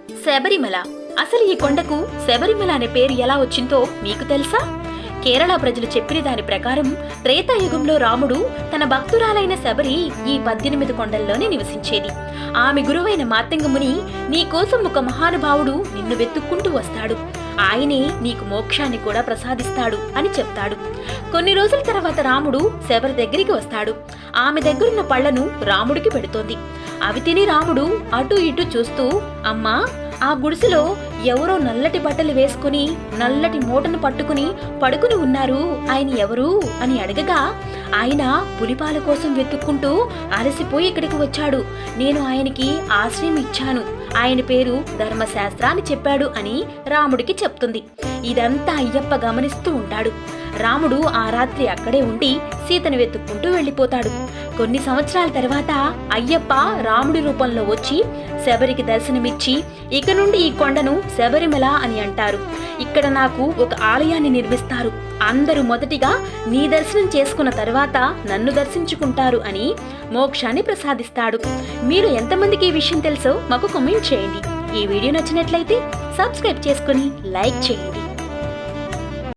శబరిమల. అసలు ఈ కొండకు శబరిమల అనే పేరు ఎలా వచ్చిందో మీకు తెలుసా? కేరళ ప్రజలు చెప్పిన దాని ప్రకారం త్రేతాయుగంలో రాముడు తన భక్తురాలైన శబరి ఈ 18 కొండల్లోనే నివసించేది. ఆమె గురువైన మార్తంగముని, నీకోసం ఒక మహానుభావుడు నిన్ను వెతుక్కుంటూ వస్తాడు, ఆయనే నీకు మోక్షాన్ని కూడా ప్రసాదిస్తాడు అని చెప్తాడు. కొన్ని రోజుల తర్వాత రాముడు శబరి దగ్గరికి వస్తాడు. ఆమె దగ్గరున్న పళ్లను రాముడికి పెడుతోంది. అవి తిని రాముడు అటు ఇటు చూస్తూ, అమ్మా, ఆ గుడిసెలో ఎవరో నల్లటి బట్టలు వేసుకుని నల్లటి మూటను పట్టుకుని పడుకుని ఉన్నారు, ఆయన ఎవరు అని అడగగా, ఆయన పులిపాల కోసం వెతుక్కుంటూ అలసిపోయి ఇక్కడికి వచ్చాడు, నేను ఆయనకి ఆశ్రయం ఇచ్చాను, ఆయన పేరు ధర్మశాస్త్ర అని చెప్పాడు అని రాముడికి చెప్తుంది. ఇదంతా అయ్యప్ప గమనిస్తూ ఉంటాడు. రాముడు ఆ రాత్రి అక్కడే ఉండి సీతను వెతుక్కుంటూ వెళ్ళిపోతాడు. కొన్ని సంవత్సరాల తర్వాత అయ్యప్ప రాముడి రూపంలో వచ్చి శబరికి దర్శనమిచ్చి, ఇక నుండి ఈ కొండను శబరిమల అని అంటారు, ఇక్కడ నాకు ఒక ఆలయాన్ని నిర్మిస్తారు, అందరూ మొదటిగా నీ దర్శనం చేసుకున్న తర్వాత నన్ను దర్శించుకుంటారు అని మోక్షాన్ని ప్రసాదిస్తాడు. మీరు ఎంతమందికి ఈ విషయం తెలుసో మాకు కామెంట్ చేయండి. ఈ వీడియో నచ్చినట్లయితే సబ్స్క్రైబ్ చేసుకుని లైక్ చేయండి.